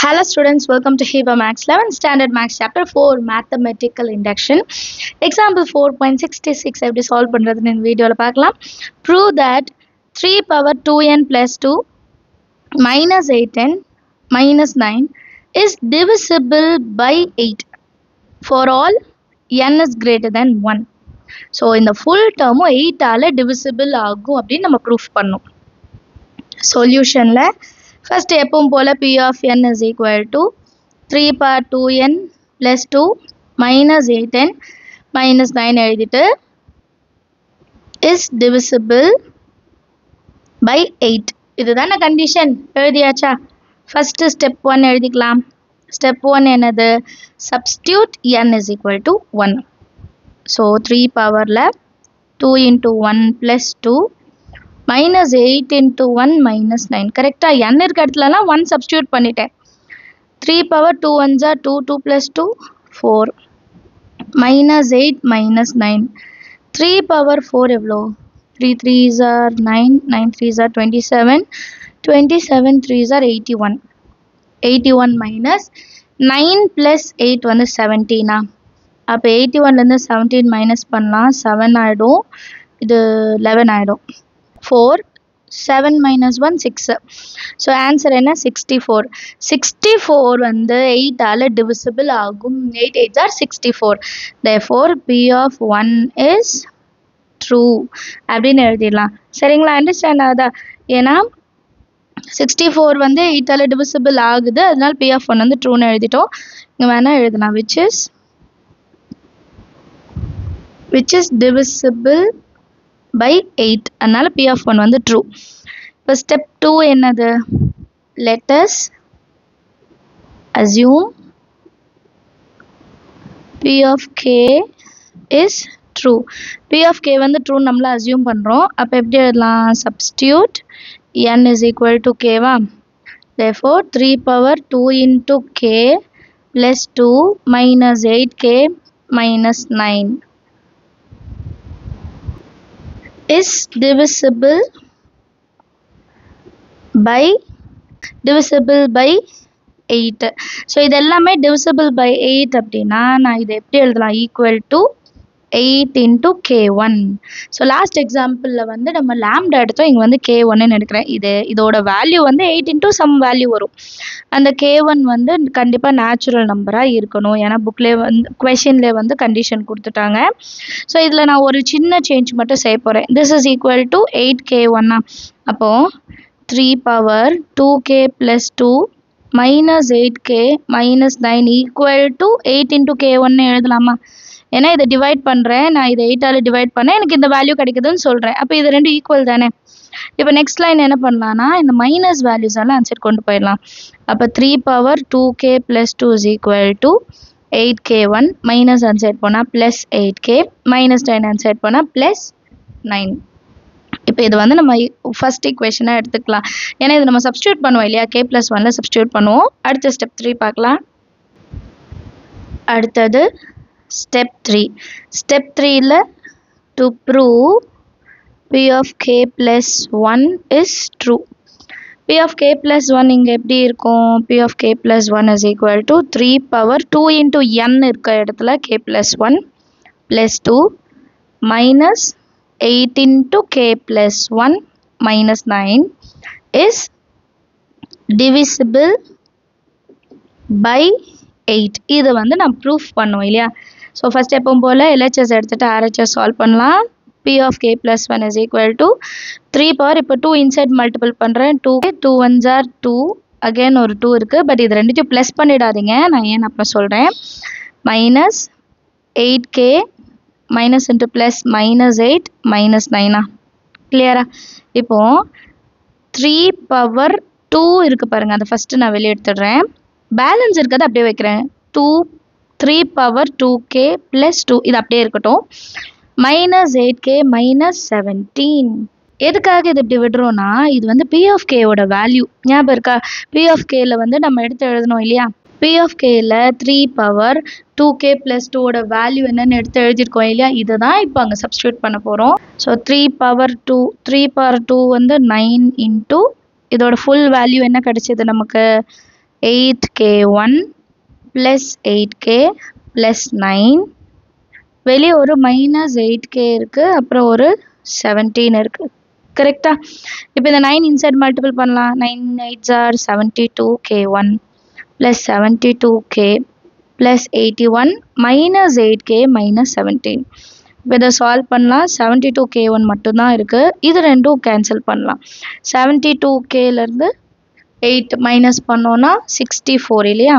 Hello students, welcome to HEBA Max 11 Standard Max Chapter 4 Mathematical Induction. Example 4.66 எப்படி solve பண்றதுன்னு இந்த வீடியோல பார்க்கலாம். Prove that 3 power 2n plus 2 minus 8n minus 9 is divisible by 8 for all n is greater than 1. So இந்த full term 8 ஆல divisible ஆகும் அப்படின்னு நம்ம proof பண்ணோம். Solutionல first எப்பவும் போல p of n is equal to 3 power 2n plus 2 minus 8n minus 9 எழுதிட்டு is divisible by 8. இதுதான condition எழுதியாச்சா? first step 1 எழுதிக்கலாம். step 1 என்னது? substitute n is equal to 1. so 3 powerல 2 into 1 plus 2 minus 8 into 1 minus 9. correct n இருக்க இடத்துலலாம் 1 substitute பண்ணிட்டேன். 3 power 2 1s are 2 2 plus 2 4 minus 8 minus 9. 3 power 4 எவ்வளோ? 3 3s are 9 9 3s are 27 27 3s are 81 81 minus 9 plus 8 வந்து 17 அப்போ 81லேருந்து 17 minus பண்ணலாம் 7 ஆகிடும் இது 11 ஆகிடும் 4 7 minus 1 6 so answer என்ன 64 64 வந்து 8 ஆல divisible ஆகும் 8 8s are 64 therefore p of 1 is true அப்படின்னு எழுதிடலாம் சரிங்களா அண்டர்ஸ்டாண்ட் ஆகுதா ஏன்னா 64 வந்து 8 ஆல divisible ஆகுது அதனால p of 1 வந்து ட்ரூன்னு எழுதிட்டோம் இங்க வேணா எழுதலாம் which is divisible by 8 அதனால p of 1 வந்து true. இப்போ step 2 என்னது? let us assume p of k is true. p of k வந்து true நம்மள assume பண்றோம் அப்போ எப்படி எழுதலாம்? substitute n is equal to k வா therefore 3 power 2 into k plus 2 minus 8k minus 9 is divisible by 8. so இதெல்லாமே divisible by 8 அப்படின்னா நான் இதை எப்படி எழுதலாம்? equal to 8 into k1. so last exampleல வந்து நம்ம lambda எடுத்தோம் இங்க வந்து k1 எடுக்கிறேன் இதோட வேல்யூ வந்து 8 into some வேல்யூ வரும் அந்த k1 வந்து கண்டிப்பா நேச்சுரல் நம்பரா இருக்கணும் ஏன்னா புக்லேயே வந்து கொஸ்டின்லேயே வந்து கண்டிஷன் கொடுத்துட்டாங்க ஸோ இதில் நான் ஒரு சின்ன சேஞ்ச் மட்டும் செய்ய போகிறேன் this is equal to 8k1 அப்போ 3 power 2k plus 2 minus 8k minus 9 equal to 8 into k1 எழுதலாமா ஏன்னா இதை டிவைட் பண்ணுறேன் நான் இதை 8 ஆல டிவைட் பண்ணேன் எனக்கு இந்த வேல்யூ கிடைக்குதுன்னு சொல்கிறேன் அப்போ இது ரெண்டு ஈக்குவல் தானே இப்போ நெக்ஸ்ட் லைன் என்ன பண்ணலாம்னா இந்த மைனஸ் வேல்யூஸ் எல்லாம் ஆன்சர் கொண்டு போயிடலாம் அப்போ 3 power 2k plus 2 is equal to 8k1 minus answer போனால் ப்ளஸ் 8k மைனஸ் 9 ஆன்சர் போனால் ப்ளஸ் 9 இப்போ இது வந்து நம்ம ஃபர்ஸ்ட் ஈக்குவேஷனாக எடுத்துக்கலாம் ஏன்னா இது நம்ம சப்ஸ்டியூட் பண்ணுவோம் இல்லையா k plus 1ல சப்ஸ்டியூட் பண்ணுவோம் அடுத்த ஸ்டெப் 3 பார்க்கலாம் அடுத்தது step 3ல to prove p of k plus 1 is true p of k plus 1 இங்க எப்படி இருக்கும் p of k plus 1 is equal to 3 power 2 into n இருக்க இடத்துல k plus 1 plus 2 minus 8 into k plus 1 minus 9 is divisible by 8 இது வந்து நான் proof பண்ணுவோம் இல்லையா ஸோ ஃபர்ஸ்ட் எப்பவும் போல் LHS எடுத்துகிட்டு RHS சால்வ் பண்ணலாம் p of k plus 1 is equal to 3 power இப்போ 2 இன்சைட் மல்டிபிள் பண்ணுறேன் 2 1s are 2 அகெயின் ஒரு 2 இருக்குது பட் இது ரெண்டுத்தையும் ப்ளஸ் பண்ணிடாதீங்க நான் ஏன் அப்புறம் சொல்கிறேன் minus 8k minus into plus minus 8 minus 9 கிளியரா இப்போது 3 power 2 இருக்குது பாருங்கள் அதை ஃபஸ்ட்டு நான் வெளியே எடுத்துடுறேன் பேலன்ஸ் இருக்கிறது அப்படியே வைக்கிறேன் 3 power 2k plus 2 இது அப்படியே இருக்கட்டும் மைனஸ் 8k மைனஸ் 17 எதுக்காக இது இப்படி விடுறோம்னா இது வந்து p of k ஓட வேல்யூ ஞாபகம் இருக்கா p of kல வந்து நம்ம எடுத்து எழுதணும் இல்லையா p of kல 3 power 2k plus 2 ஓட வேல்யூ என்னன்னு எடுத்து எழுதியிருக்கோம் இல்லையா இதை தான் இப்போ அங்கே சப்ஸ்டியூட் பண்ண போகிறோம் ஸோ 3 power 2 வந்து 9 into இதோட ஃபுல் வேல்யூ என்ன கிடைச்சது நமக்கு 8k1 plus 8k plus 9. வெளியே ஒரு -8k இருக்கு, அப்புறம் ஒரு 17 இருக்கு. கரெக்டா? இப்போ இந்த 9 இன்சைட் மல்டிபிள் பண்ணலாம். 9 8s are 72k1 plus 72k plus 81 minus 8k minus 17. இப்போ இதை சால்வ் பண்ணலாம். 72k1 மட்டும்தான் இருக்கு. இது ரெண்டும் கேன்சல் பண்ணலாம். 72kலேருந்து 8 மைனஸ் பண்ணோன்னா 64 இல்லையா?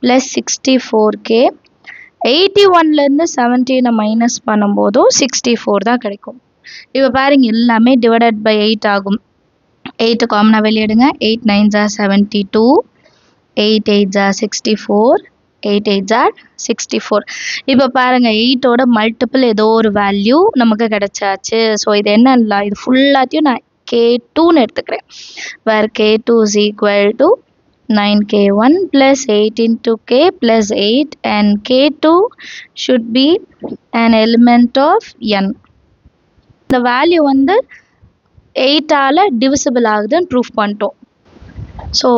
Plus 64k. 81லேருந்து 17 மைனஸ் பண்ணும்போதும் 64 தான் கிடைக்கும். இப்போ பாருங்க, எல்லாமே டிவைடட் பை 8 ஆகும். 8 காமனாக வெளியிடுங்க. 8 9s are 72, 8 8s are 64, 8 8s are 64. இப்போ பாருங்க, 8ஓட மல்டிபிள் ஏதோ ஒரு வேல்யூ நமக்கு கிடைச்சாச்சு. ஸோ இது என்ன, இது ஃபுல்லாத்தையும் நான் k2ன்னு எடுத்துக்கிறேன். வேர் k2 is equal to 9k1 plus 8 into k plus 8, and k2 should be an element of n. The value வந்து 8ஆல் divisible ஆகுதுன்னு ப்ரூஃப் பண்ணிட்டோம். ஸோ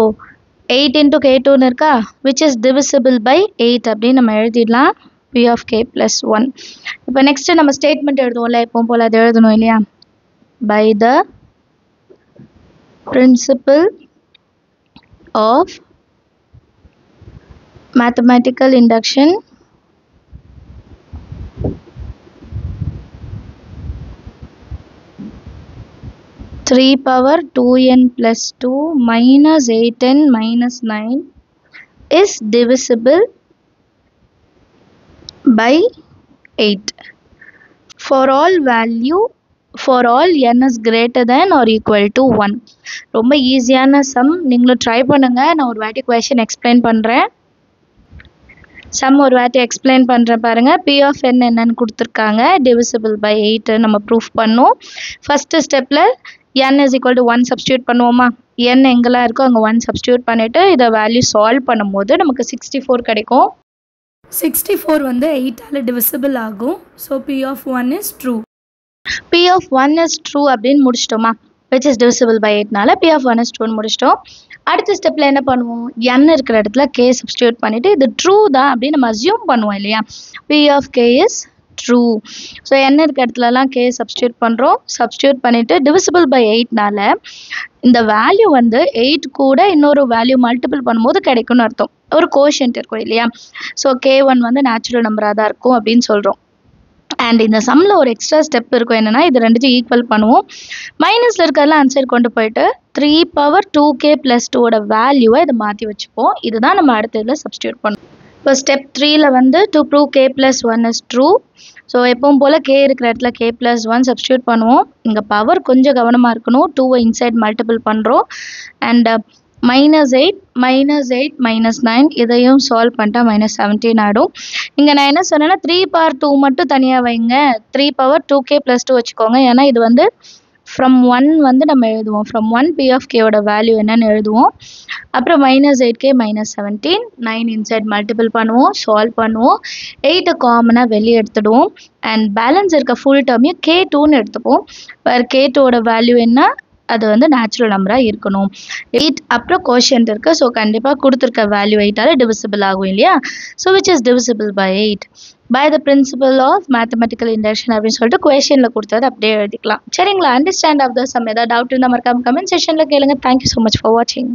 8 into k2ன்னு இருக்கா, which is divisible by 8 அப்படின்னு நம்ம எழுதிடலாம். p of k plus 1. இப்போ next நம்ம statement எழுதுவோம்ல, எப்பவும் போல் அது எழுதணும் இல்லையா? by the principle of mathematical induction, three power 2n plus 2 minus 8n minus 9 is divisible by 8 for all n is greater than or equal to 1. ரொம்ப ஈஸியான some, நீங்களும் try பண்ணுங்க. நான் ஒரு வாட்டி கொஸ்டின் எக்ஸ்பிளைன் பண்ணுறேன். சம் ஒரு வாட்டி எக்ஸ்பிளைன் பண்ணுறேன் பாருங்க. p of n என்னன்னு கொடுத்துருக்காங்க. divisible by 8 நம்ம ப்ரூஃப் பண்ணோம். ஃபஸ்ட்டு ஸ்டெப்பில் n is equal to 1 substitute பண்ணுவோமா? n எங்கெல்லாம் இருக்கோ அங்கே 1 சப்ஸ்டியூட் பண்ணிவிட்டு இதை வேல்யூ சால்வ் பண்ணும்போது நமக்கு 64 கிடைக்கும். 64 வந்து 8ஆல் divisible ஆகும். So p of 1 is true. p of 1 is true அப்படின்னு முடிச்சிட்டோமா? which is divisible by 8னால p of 1 is true முடிச்சிட்டோம். அடுத்த ஸ்டெப்பில் என்ன பண்ணுவோம்? n இருக்கிற இடத்துல k சப்ஸ்டியூட் பண்ணிவிட்டு இது ட்ரூ தான் அப்படின்னு நம்ம அசியூம் பண்ணுவோம் இல்லையா? p of k is true. So n இருக்கிற இடத்துலலாம் k சப்ஸ்டியூட் பண்ணுறோம். சப்ஸ்டியூட் பண்ணிவிட்டு divisible by 8னால இந்த வேல்யூ வந்து 8 கூட இன்னொரு வேல்யூ மல்டிபிள் பண்ணும்போது கிடைக்கும்னு அர்த்தம். ஒரு கோஷன்ட் இருக்கும் இல்லையா? ஸோ k1 வந்து நேச்சுரல் நம்பராக தான் இருக்கும் அப்படின்னு சொல்கிறோம். அண்ட் இந்த சம்மில் ஒரு எக்ஸ்ட்ரா ஸ்டெப் இருக்கும். என்னென்னா, இது ரெண்டுத்தையும் ஈக்குவல் பண்ணுவோம். மைனஸில் இருக்கிறதெல்லாம் ஆன்சர் கொண்டு போயிட்டு 3 power 2k plus 2ஓட வேல்யூவை இதை மாற்றி வச்சுப்போம். இதுதான் நம்ம அடுத்த இதில் சப்ஸ்டியூட் பண்ணுவோம். இப்போ ஸ்டெப் 3ல் வந்து to prove k plus 1 is true. So எப்பவும் போல் k இருக்கிற இடத்துல k plus 1 சப்ஸ்டியூட் பண்ணுவோம். இங்கே பவர் கொஞ்சம் கவனமாக இருக்கணும். 2வை இன்சைட் மல்டிபிள் பண்ணுறோம். அண்ட் -8 -9 இதையும் சால்வ் பண்ணிட்டா -17 ஆகிடும். இங்கே நான் என்ன சொன்னேன்னா 3 power 2 மட்டும் தனியாக வைங்க. 3 power 2k plus 2 வச்சுக்கோங்க. ஏன்னா இது வந்து ஃப்ரம் 1 வந்து நம்ம எழுதுவோம். ஃப்ரம் 1 p of k ஓட வேல்யூ என்னன்னு எழுதுவோம். அப்புறம் -8k -17 9 இன்சைட் மல்டிபிள் பண்ணுவோம், சால்வ் பண்ணுவோம். 8 காமனாக வெளியே எடுத்துடுவோம். அண்ட் பேலன்ஸ் இருக்க ஃபுல் டேர்மையும் k2ன்னு எடுத்துப்போம். வேறு k2ஓட வேல்யூ என்ன, அது வந்து நேச்சுரல் நம்பராக இருக்கணும். 8 அப்புறம் கோஷன்ட் இருக்குது. ஸோ கண்டிப்பாக கொடுத்துருக்க வேல்யூ 8ஆல் டிவிசிபிள் ஆகும் இல்லையா? So which is divisible by 8 by the principle of mathematical induction அப்படின்னு சொல்லிட்டு கொஷனில் கொடுத்தது அப்படியே எழுதிக்கலாம். சரிங்களா? Understand of the sum. ஏதாவது டவுட் இருந்தால் மறக்காம கமெண்ட் செஷனில் கேளுங்க. தேங்க்யூ ஸோ மச் ஃபார் வாட்சிங்.